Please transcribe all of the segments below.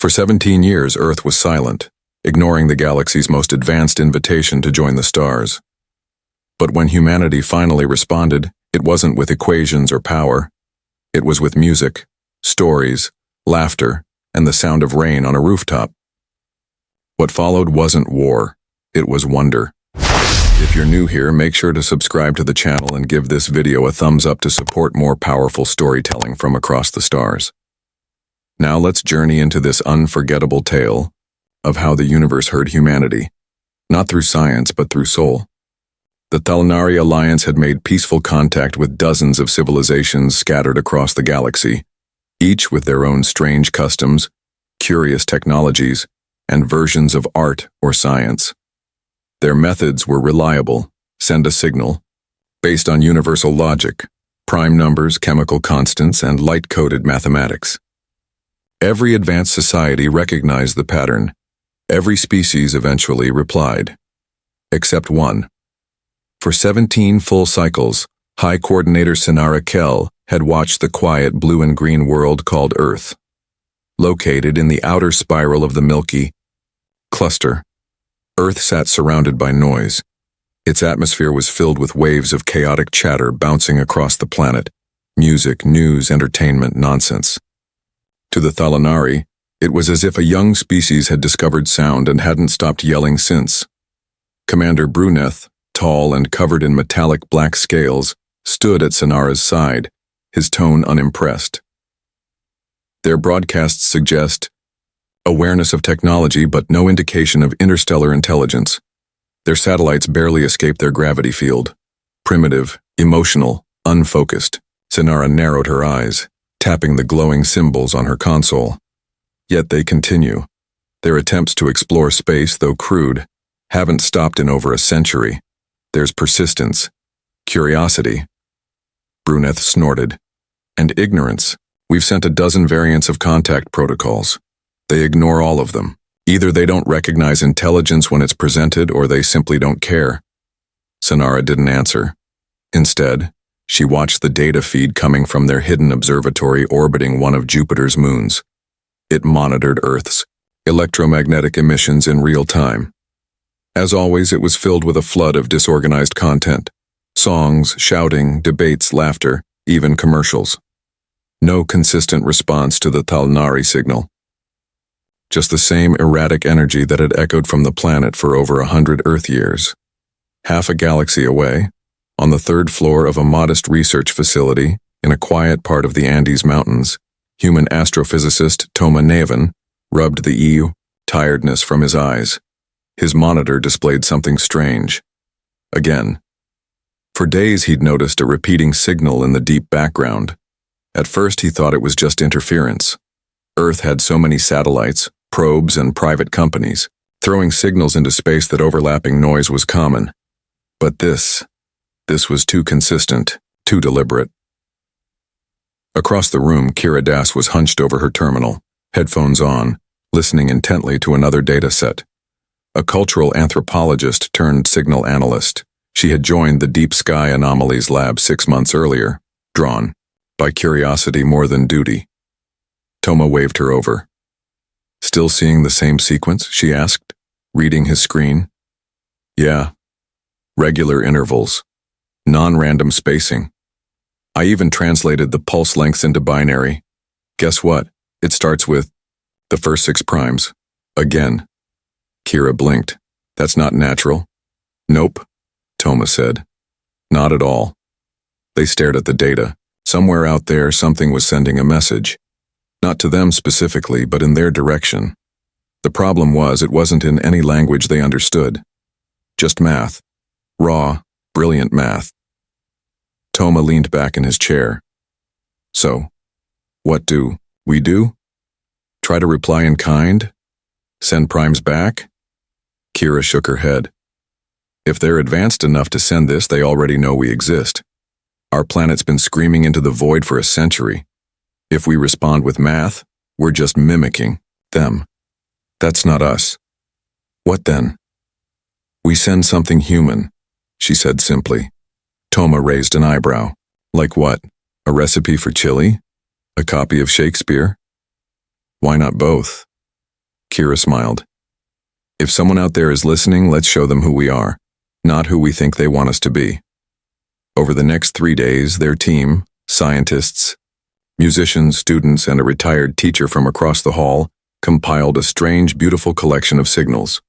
For 17 years, Earth was silent, ignoring the galaxy's most advanced invitation to join the stars. But when humanity finally responded, it wasn't with equations or power. It was with music, stories, laughter, and the sound of rain on a rooftop. What followed wasn't war, it was wonder. If you're new here, make sure to subscribe to the channel and give this video a thumbs up to support more powerful storytelling from across the stars. Now let's journey into this unforgettable tale of how the universe heard humanity, not through science but through soul. The Thalnari Alliance had made peaceful contact with dozens of civilizations scattered across the galaxy, each with their own strange customs, curious technologies, and versions of art or science. Their methods were reliable, send a signal, based on universal logic, prime numbers, chemical constants, and light-coded mathematics. Every advanced society recognized the pattern. Every species eventually replied. Except one. For 17 full cycles, High Coordinator Sinara Kell had watched the quiet blue and green world called Earth. Located in the outer spiral of the Milky cluster, Earth sat surrounded by noise. Its atmosphere was filled with waves of chaotic chatter bouncing across the planet. Music, news, entertainment, nonsense. To the Thalnari, it was as if a young species had discovered sound and hadn't stopped yelling since. Commander Bruneth, tall and covered in metallic black scales, stood at Sinara's side, his tone unimpressed. Their broadcasts suggest awareness of technology but no indication of interstellar intelligence. Their satellites barely escape their gravity field. Primitive, emotional, unfocused. Sinara narrowed her eyes, tapping the glowing symbols on her console. Yet they continue. Their attempts to explore space, though crude, haven't stopped in over a century. There's persistence, curiosity. Bruneth snorted. And ignorance. We've sent a dozen variants of contact protocols. They ignore all of them. Either they don't recognize intelligence when it's presented or they simply don't care. Sinara didn't answer. Instead, she watched the data feed coming from their hidden observatory orbiting one of Jupiter's moons. It monitored Earth's electromagnetic emissions in real time. As always, it was filled with a flood of disorganized content. Songs, shouting, debates, laughter, even commercials. No consistent response to the Thalnari signal. Just the same erratic energy that had echoed from the planet for over 100 Earth years. Half a galaxy away, on the third floor of a modest research facility in a quiet part of the Andes Mountains, human astrophysicist Toma Neven rubbed the tiredness from his eyes. His monitor displayed something strange. Again. For days he'd noticed a repeating signal in the deep background. At first he thought it was just interference. Earth had so many satellites, probes, and private companies, throwing signals into space that overlapping noise was common. But this was too consistent, too deliberate. Across the room, Kira Das was hunched over her terminal, headphones on, listening intently to another data set. A cultural anthropologist turned signal analyst, she had joined the Deep Sky Anomalies Lab 6 months earlier, drawn by curiosity more than duty. Toma waved her over. Still seeing the same sequence, she asked, reading his screen. Yeah. Regular intervals. Non-random spacing. I even translated the pulse lengths into binary. Guess what? It starts with the first 6 primes. Again. Kira blinked. That's not natural. Nope, Toma said. Not at all. They stared at the data. Somewhere out there, something was sending a message. Not to them specifically, but in their direction. The problem was, it wasn't in any language they understood. Just math. Raw, brilliant math. Toma leaned back in his chair. So, what do we do? Try to reply in kind? Send primes back? Kira shook her head. If they're advanced enough to send this, they already know we exist. Our planet's been screaming into the void for a century. If we respond with math, we're just mimicking them. That's not us. What then? We send something human, she said simply. Toma raised an eyebrow. Like what? A recipe for chili? A copy of Shakespeare? Why not both? Kira smiled. If someone out there is listening, let's show them who we are, not who we think they want us to be. Over the next 3 days, their team, scientists, musicians, students, and a retired teacher from across the hall, compiled a strange, beautiful collection of signals.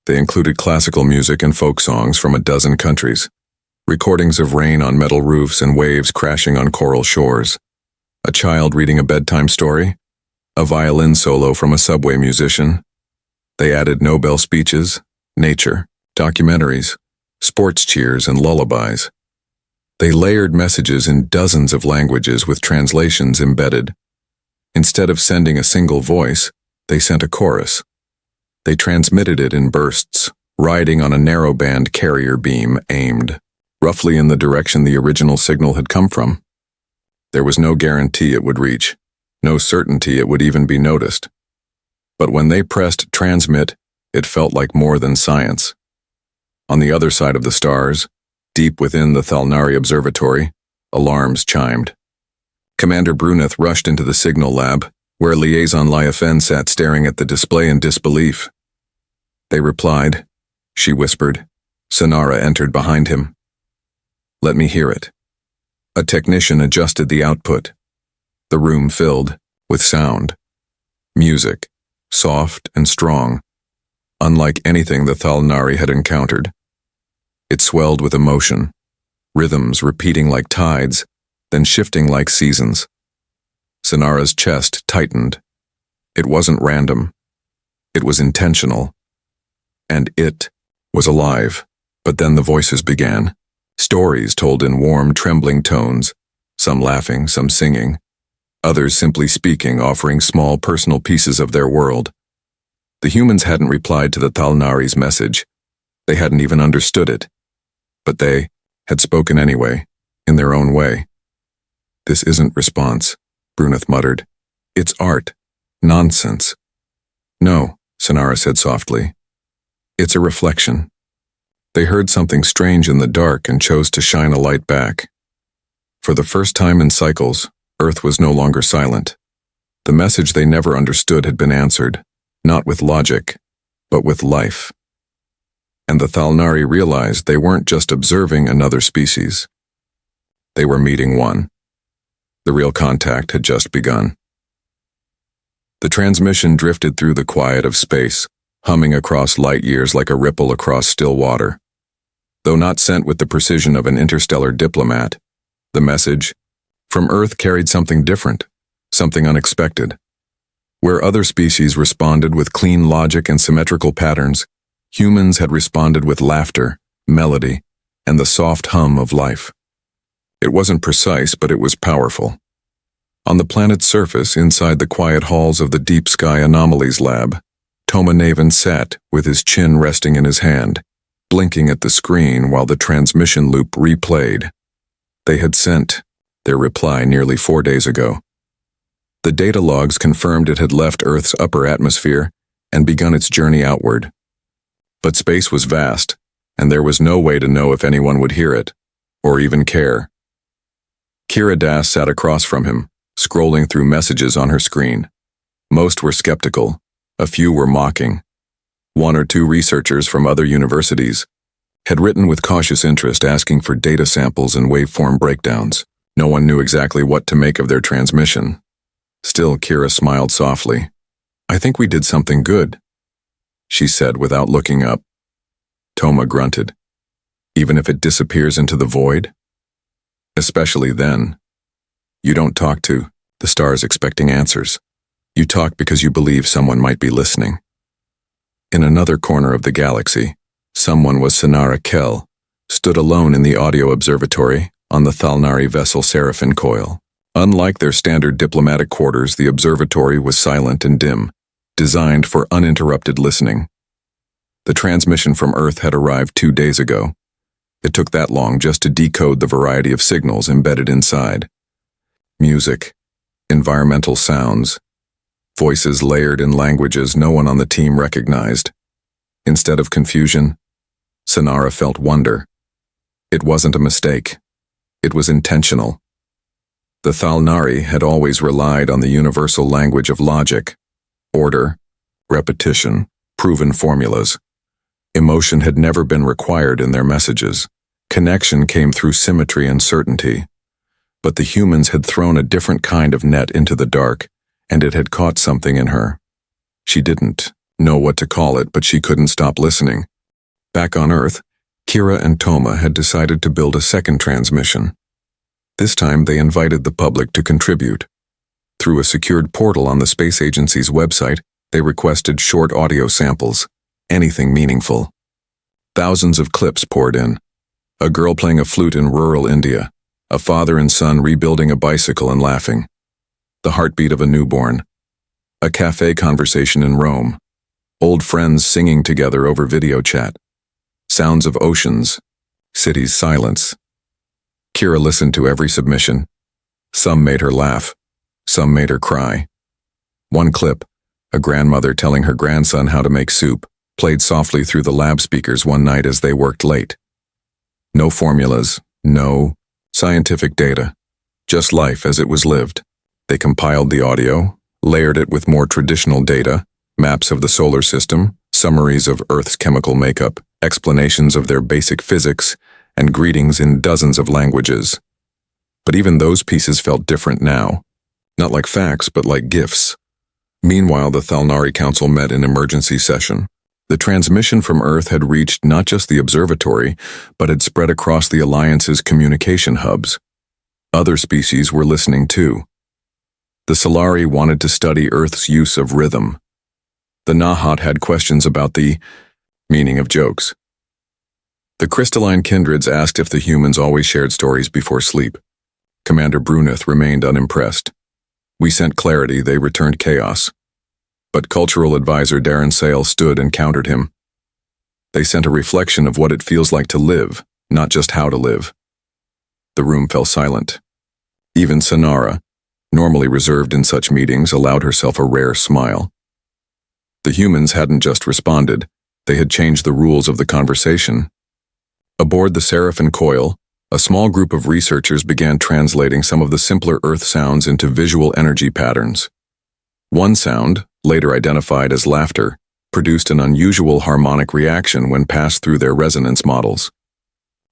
They included classical music and folk songs from a dozen countries, recordings of rain on metal roofs and waves crashing on coral shores, a child reading a bedtime story, a violin solo from a subway musician. They added Nobel speeches, nature, documentaries, sports cheers, and lullabies. They layered messages in dozens of languages with translations embedded. Instead of sending a single voice, they sent a chorus. They transmitted it in bursts, riding on a narrowband carrier beam aimed roughly in the direction the original signal had come from. There was no guarantee it would reach, no certainty it would even be noticed. But when they pressed transmit, it felt like more than science. On the other side of the stars, deep within the Thalnari Observatory, alarms chimed. Commander Bruneth rushed into the signal lab, where Liaison Liafen sat staring at the display in disbelief. They replied. She whispered. Sonara entered behind him. Let me hear it. A technician adjusted the output. The room filled with sound. Music, soft and strong, unlike anything the Thalnari had encountered. It swelled with emotion, rhythms repeating like tides, then shifting like seasons. Sonara's chest tightened. It wasn't random. It was intentional. And it was alive. But then the voices began. Stories told in warm, trembling tones, some laughing, some singing, others simply speaking, offering small personal pieces of their world. The humans hadn't replied to the Thalnari's message. They hadn't even understood it. But they had spoken anyway, in their own way. This isn't response, Bruneth muttered. It's art. Nonsense. No, Sonara said softly. It's a reflection. They heard something strange in the dark and chose to shine a light back. For the first time in cycles, Earth was no longer silent. The message they never understood had been answered, not with logic, but with life. And the Thalnari realized they weren't just observing another species. They were meeting one. The real contact had just begun. The transmission drifted through the quiet of space, humming across light years like a ripple across still water. Though not sent with the precision of an interstellar diplomat, the message from Earth carried something different, something unexpected. Where other species responded with clean logic and symmetrical patterns, humans had responded with laughter, melody, and the soft hum of life. It wasn't precise, but it was powerful. On the planet's surface, inside the quiet halls of the Deep Sky Anomalies Lab, Toma Naven sat with his chin resting in his hand, blinking at the screen while the transmission loop replayed. They had sent their reply nearly 4 days ago. The data logs confirmed it had left Earth's upper atmosphere and begun its journey outward. But space was vast, and there was no way to know if anyone would hear it, or even care. Kira Das sat across from him, scrolling through messages on her screen. Most were skeptical, a few were mocking. 1 or 2 researchers from other universities had written with cautious interest asking for data samples and waveform breakdowns. No one knew exactly what to make of their transmission. Still, Kira smiled softly. I think we did something good, she said without looking up. Toma grunted. Even if it disappears into the void? Especially then. You don't talk to the stars expecting answers. You talk because you believe someone might be listening. In another corner of the galaxy, someone was Sonara Kell, stood alone in the audio observatory on the Thalnari vessel Seraphin Coil. Unlike their standard diplomatic quarters, the observatory was silent and dim, designed for uninterrupted listening. The transmission from Earth had arrived 2 days ago. It took that long just to decode the variety of signals embedded inside. Music, environmental sounds, voices layered in languages no one on the team recognized. Instead of confusion, Sonara felt wonder. It wasn't a mistake. It was intentional. The Thalnari had always relied on the universal language of logic, order, repetition, proven formulas. Emotion had never been required in their messages. Connection came through symmetry and certainty. But the humans had thrown a different kind of net into the dark, and it had caught something in her. She didn't know what to call it, but she couldn't stop listening. Back on Earth, Kira and Toma had decided to build a second transmission. This time they invited the public to contribute. Through a secured portal on the space agency's website, they requested short audio samples, anything meaningful. Thousands of clips poured in. A girl playing a flute in rural India, a father and son rebuilding a bicycle and laughing, the heartbeat of a newborn, a cafe conversation in Rome, old friends singing together over video chat, sounds of oceans, cities' silence. Kira listened to every submission. Some made her laugh, some made her cry. One clip, a grandmother telling her grandson how to make soup, played softly through the lab speakers one night as they worked late. No formulas, no scientific data, just life as it was lived. They compiled the audio, layered it with more traditional data, maps of the solar system, summaries of Earth's chemical makeup, explanations of their basic physics, and greetings in dozens of languages. But even those pieces felt different now. Not like facts, but like gifts. Meanwhile, the Thalnari Council met in emergency session. The transmission from Earth had reached not just the observatory, but had spread across the Alliance's communication hubs. Other species were listening too. The Solari wanted to study Earth's use of rhythm. The Nahat had questions about the meaning of jokes. The crystalline kindreds asked if the humans always shared stories before sleep. Commander Bruneth remained unimpressed. We sent clarity, they returned chaos. But cultural advisor Darren Sale stood and countered him. They sent a reflection of what it feels like to live, not just how to live. The room fell silent. Even Sonara, normally reserved in such meetings, allowed herself a rare smile. The humans hadn't just responded, they had changed the rules of the conversation. Aboard the Seraphin Coil, a small group of researchers began translating some of the simpler Earth sounds into visual energy patterns. One sound, later identified as laughter, produced an unusual harmonic reaction when passed through their resonance models.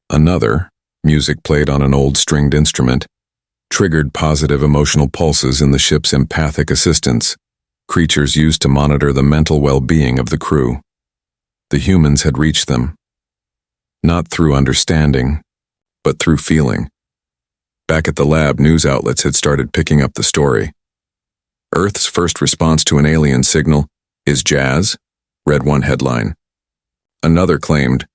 Another, music played on an old stringed instrument, triggered positive emotional pulses in the ship's empathic assistants, creatures used to monitor the mental well-being of the crew. The humans had reached them. Not through understanding, but through feeling. Back at the lab, news outlets had started picking up the story. Earth's first response to an alien signal is jazz, read one headline. Another claimed,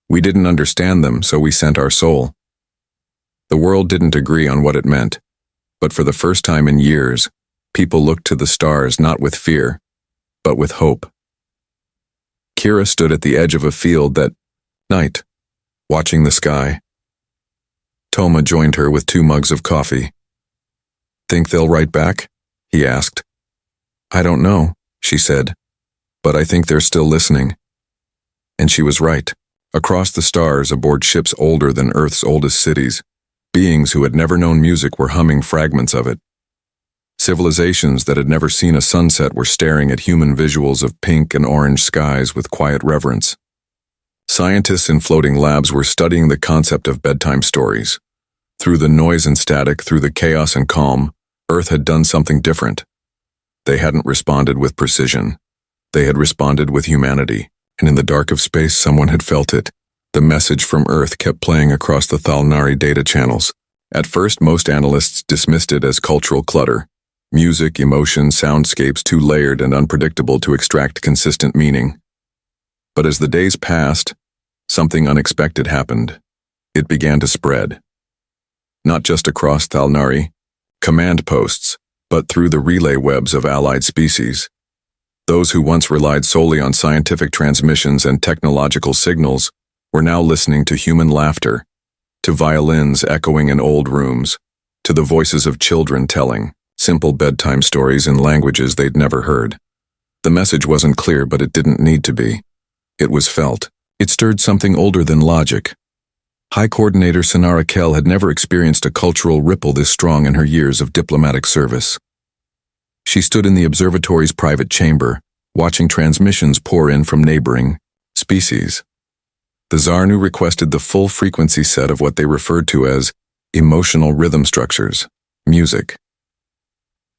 we didn't understand them, so we sent our soul. The world didn't agree on what it meant, but for the first time in years, people looked to the stars not with fear, but with hope. Kira stood at the edge of a field that night, watching the sky. Toma joined her with 2 mugs of coffee. Think they'll write back? He asked. I don't know, she said, but I think they're still listening. And she was right. Across the stars, aboard ships older than Earth's oldest cities, beings who had never known music were humming fragments of it. Civilizations that had never seen a sunset were staring at human visuals of pink and orange skies with quiet reverence. Scientists in floating labs were studying the concept of bedtime stories. Through the noise and static, through the chaos and calm, Earth had done something different. They hadn't responded with precision. They had responded with humanity, and in the dark of space someone had felt it. The message from Earth kept playing across the Thalnari data channels. At first, most analysts dismissed it as cultural clutter. Music, emotion, soundscapes too layered and unpredictable to extract consistent meaning. But as the days passed, something unexpected happened. It began to spread. Not just across Thalnari, command posts, but through the relay webs of allied species. Those who once relied solely on scientific transmissions and technological signals were now listening to human laughter, to violins echoing in old rooms, to the voices of children telling simple bedtime stories in languages they'd never heard. The message wasn't clear, but it didn't need to be. It was felt. It stirred something older than logic. High Coordinator Sonara Kell had never experienced a cultural ripple this strong in her years of diplomatic service. She stood in the observatory's private chamber, watching transmissions pour in from neighboring species. The Zarnu requested the full frequency set of what they referred to as emotional rhythm structures, music.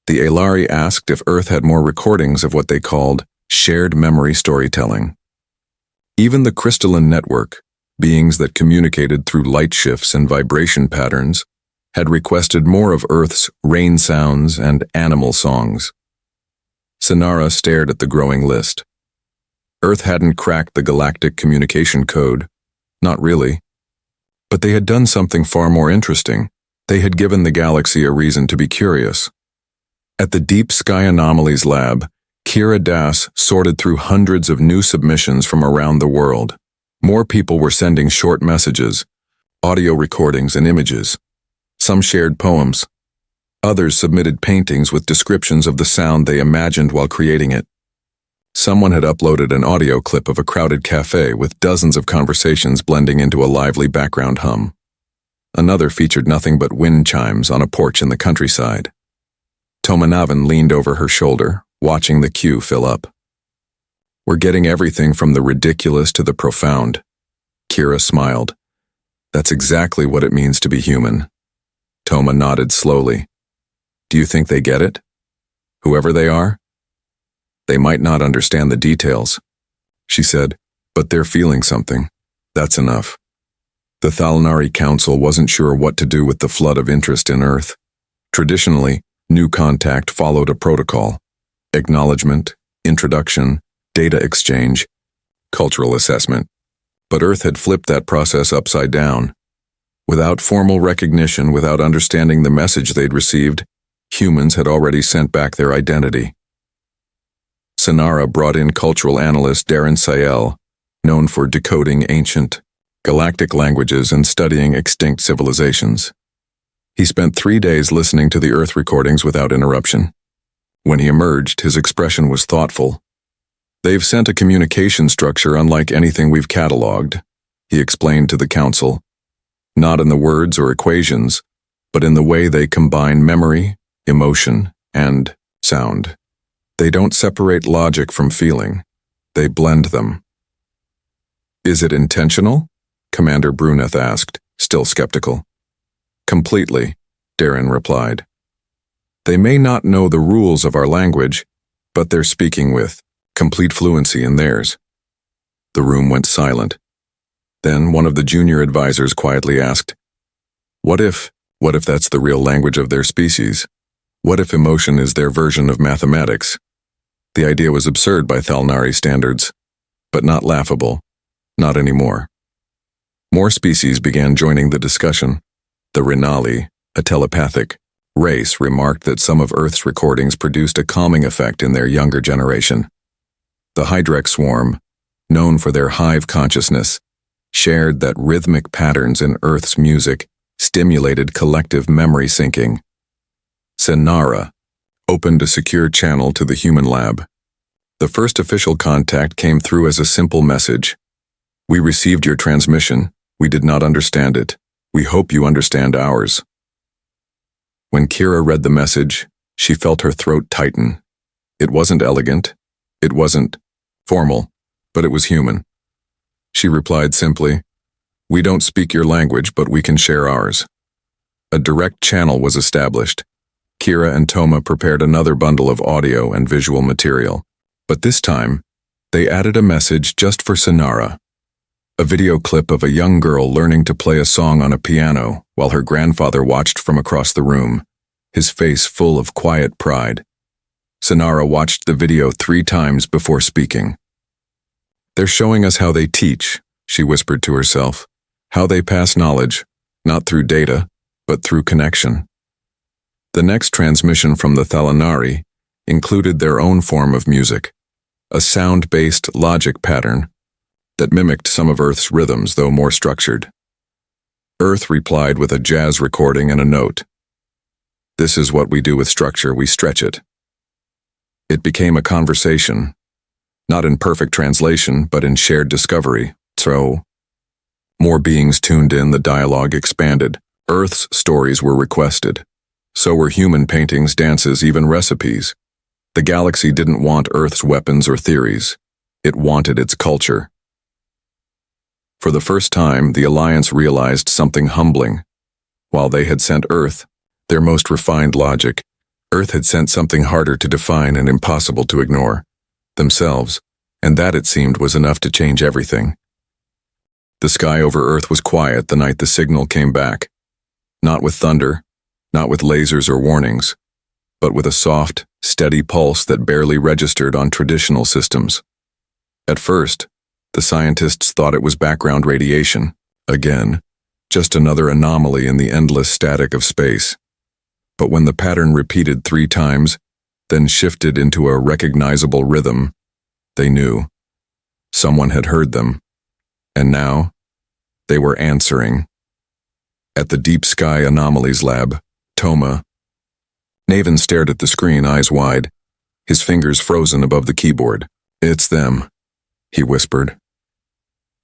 The Elari asked if Earth had more recordings of what they called shared memory storytelling. Even the crystalline network, beings that communicated through light shifts and vibration patterns, had requested more of Earth's rain sounds and animal songs. Sonara stared at the growing list. Earth hadn't cracked the galactic communication code, not really. But they had done something far more interesting. They had given the galaxy a reason to be curious. At the Deep Sky Anomalies Lab, Kira Das sorted through hundreds of new submissions from around the world. More people were sending short messages, audio recordings, and images. Some shared poems. Others submitted paintings with descriptions of the sound they imagined while creating it. Someone had uploaded an audio clip of a crowded cafe with dozens of conversations blending into a lively background hum. Another featured nothing but wind chimes on a porch in the countryside. Tomanavan leaned over her shoulder, watching the queue fill up. "We're getting everything from the ridiculous to the profound." Kira smiled. "That's exactly what it means to be human." Toma nodded slowly. "Do you think they get it? Whoever they are? They might not understand the details," she said, "but they're feeling something. That's enough." The Thalanari Council wasn't sure what to do with the flood of interest in Earth. Traditionally, new contact followed a protocol: acknowledgement, introduction, data exchange, cultural assessment. But Earth had flipped that process upside down. Without formal recognition, without understanding the message they'd received, humans had already sent back their identity. Sonara brought in cultural analyst Darren Sayel, known for decoding ancient galactic languages and studying extinct civilizations. He spent 3 days listening to the Earth recordings without interruption. When he emerged, his expression was thoughtful. "They've sent a communication structure unlike anything we've cataloged," he explained to the council. "Not in the words or equations, but in the way they combine memory, emotion, and sound. They don't separate logic from feeling. They blend them." "Is it intentional?" Commander Bruneth asked, still skeptical. "Completely," Darren replied. "They may not know the rules of our language, but they're speaking with complete fluency in theirs." The room went silent. Then one of the junior advisors quietly asked, What if that's the real language of their species? What if emotion is their version of mathematics?" The idea was absurd by Thalnari standards, but not laughable. Not anymore. More species began joining the discussion. The Rinali, a telepathic race, remarked that some of Earth's recordings produced a calming effect in their younger generation. The Hydrex swarm, known for their hive consciousness, shared that rhythmic patterns in Earth's music stimulated collective memory syncing. Sonara opened a secure channel to the human lab. The first official contact came through as a simple message. "We received your transmission. We did not understand it. We hope you understand ours." When Kira read the message, she felt her throat tighten. It wasn't elegant. It wasn't formal, but it was human. She replied simply, "We don't speak your language, but we can share ours." A direct channel was established. Kira and Toma prepared another bundle of audio and visual material. But this time, they added a message just for Sonara. A video clip of a young girl learning to play a song on a piano while her grandfather watched from across the room, his face full of quiet pride. Sonara watched the video 3 times before speaking. "They're showing us how they teach," she whispered to herself. "How they pass knowledge, not through data, but through connection." The next transmission from the Thalanari included their own form of music, a sound-based logic pattern that mimicked some of Earth's rhythms, though more structured. Earth replied with a jazz recording and a note. "This is what we do with structure, we stretch it." It became a conversation, not in perfect translation, but in shared discovery. So, more beings tuned in, the dialogue expanded. Earth's stories were requested. So were human paintings, dances, even recipes. The galaxy didn't want Earth's weapons or theories. It wanted its culture. For the first time, the Alliance realized something humbling. While they had sent Earth, their most refined logic, Earth had sent something harder to define and impossible to ignore, themselves, and that, it seemed, was enough to change everything. The sky over Earth was quiet the night the signal came back. Not with thunder, not with lasers or warnings, but with a soft, steady pulse that barely registered on traditional systems. At first, the scientists thought it was background radiation, again, just another anomaly in the endless static of space. But when the pattern repeated 3 times, then shifted into a recognizable rhythm, they knew. Someone had heard them. And now, they were answering. At the Deep Sky Anomalies Lab, Toma. Naven stared at the screen, eyes wide, his fingers frozen above the keyboard. "It's them," he whispered.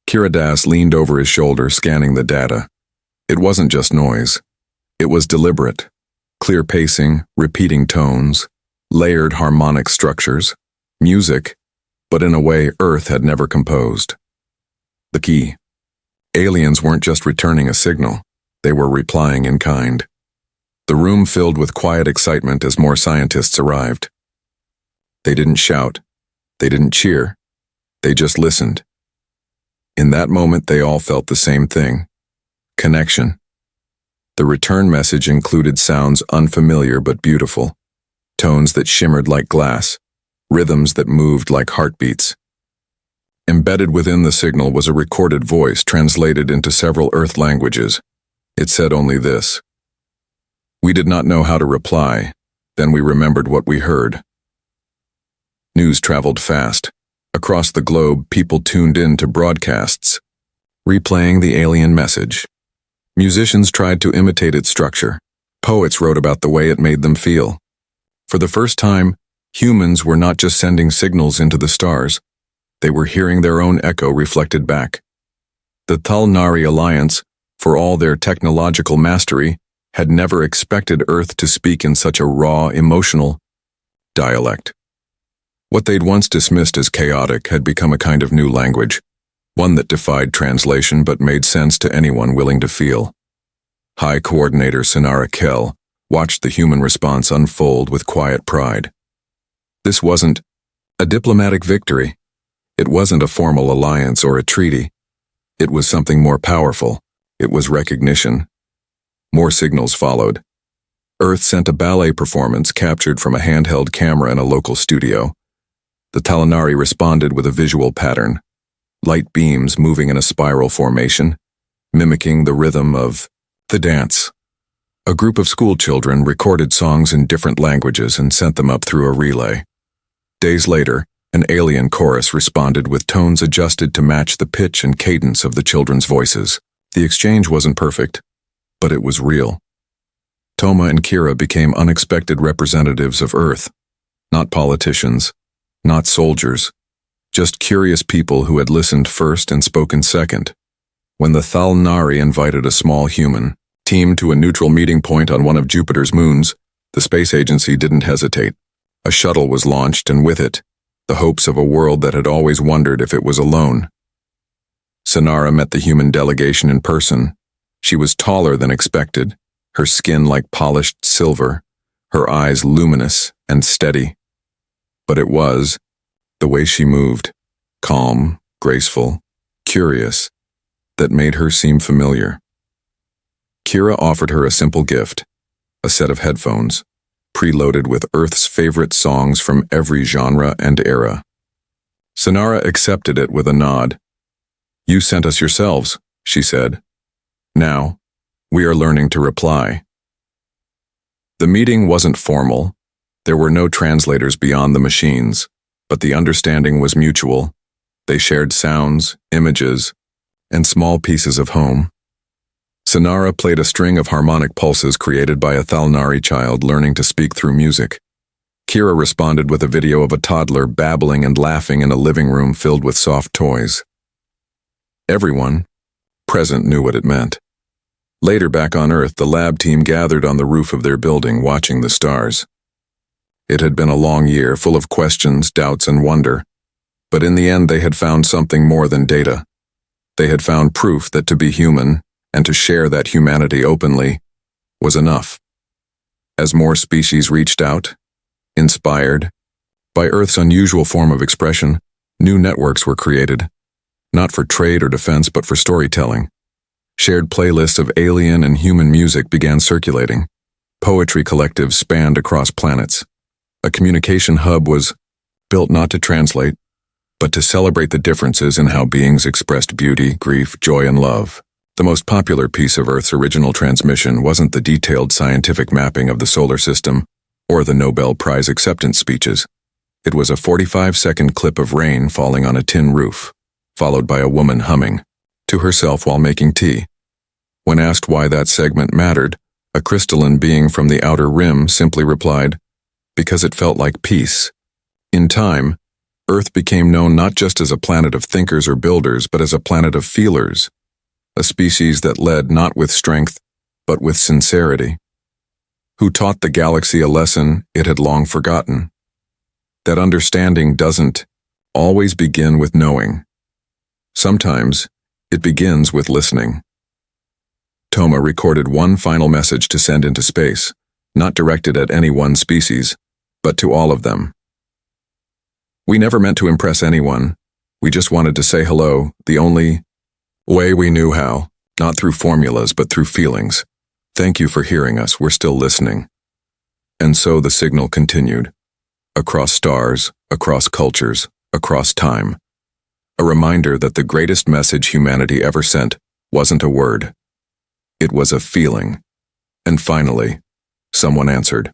Kiridas leaned over his shoulder, scanning the data. It wasn't just noise. It was deliberate. Clear pacing, repeating tones, layered harmonic structures, music, but in a way Earth had never composed. The key. Aliens weren't just returning a signal, they were replying in kind. The room filled with quiet excitement as more scientists arrived. They didn't shout, they didn't cheer, they just listened. In that moment, they all felt the same thing: connection. The return message included sounds unfamiliar but beautiful, tones that shimmered like glass, rhythms that moved like heartbeats. Embedded within the signal was a recorded voice translated into several Earth languages. It said only this: "We did not know how to reply, then we remembered what we heard." News traveled fast. Across the globe, people tuned in to broadcasts, replaying the alien message. Musicians tried to imitate its structure. Poets wrote about the way it made them feel. For the first time, humans were not just sending signals into the stars, they were hearing their own echo reflected back. The Thalnari Alliance, for all their technological mastery, had never expected Earth to speak in such a raw, emotional dialect. What they'd once dismissed as chaotic had become a kind of new language, one that defied translation but made sense to anyone willing to feel. High Coordinator Sinara Kell watched the human response unfold with quiet pride. This wasn't a diplomatic victory. It wasn't a formal alliance or a treaty. It was something more powerful. It was recognition. More signals followed. Earth sent a ballet performance captured from a handheld camera in a local studio. The Thalnari responded with a visual pattern, light beams moving in a spiral formation, mimicking the rhythm of the dance. A group of school children recorded songs in different languages and sent them up through a relay. Days later, an alien chorus responded with tones adjusted to match the pitch and cadence of the children's voices. The exchange wasn't perfect, but it was real. Toma and Kira became unexpected representatives of Earth, not politicians, not soldiers, just curious people who had listened first and spoken second. When the Thalnari invited a small human team to a neutral meeting point on one of Jupiter's moons, the space agency didn't hesitate. A shuttle was launched, and with it, the hopes of a world that had always wondered if it was alone. Sinara met the human delegation in person. She was taller than expected, her skin like polished silver, her eyes luminous and steady. But it was the way she moved, calm, graceful, curious, that made her seem familiar. Kira offered her a simple gift, a set of headphones, preloaded with Earth's favorite songs from every genre and era. Sinara accepted it with a nod. "You sent us yourselves," she said. "Now, we are learning to reply." The meeting wasn't formal. There were no translators beyond the machines, but the understanding was mutual. They shared sounds, images, and small pieces of home. Sinara played a string of harmonic pulses created by a Thalnari child learning to speak through music. Kira responded with a video of a toddler babbling and laughing in a living room filled with soft toys. Everyone present knew what it meant. Later, back on Earth, the lab team gathered on the roof of their building, watching the stars. It had been a long year, full of questions, doubts, and wonder. But in the end, they had found something more than data. They had found proof that to be human, and to share that humanity openly, was enough. As more species reached out, inspired by Earth's unusual form of expression, new networks were created, not for trade or defense but for storytelling. Shared playlists of alien and human music began circulating. Poetry collectives spanned across planets. A communication hub was built not to translate, but to celebrate the differences in how beings expressed beauty, grief, joy, and love. The most popular piece of Earth's original transmission wasn't the detailed scientific mapping of the solar system or the Nobel Prize acceptance speeches. It was a 45-second clip of rain falling on a tin roof, followed by a woman humming to herself while making tea. When asked why that segment mattered, a crystalline being from the outer rim simply replied, "Because it felt like peace." In time, Earth became known not just as a planet of thinkers or builders, but as a planet of feelers, a species that led not with strength, but with sincerity, who taught the galaxy a lesson it had long forgotten, that understanding doesn't always begin with knowing. Sometimes, it begins with listening. Toma recorded one final message to send into space, not directed at any one species, but to all of them. "We never meant to impress anyone. We just wanted to say hello, the only way we knew how, not through formulas but through feelings. Thank you for hearing us, we're still listening." And so the signal continued, across stars, across cultures, across time. A reminder that the greatest message humanity ever sent wasn't a word. It was a feeling. And finally, someone answered.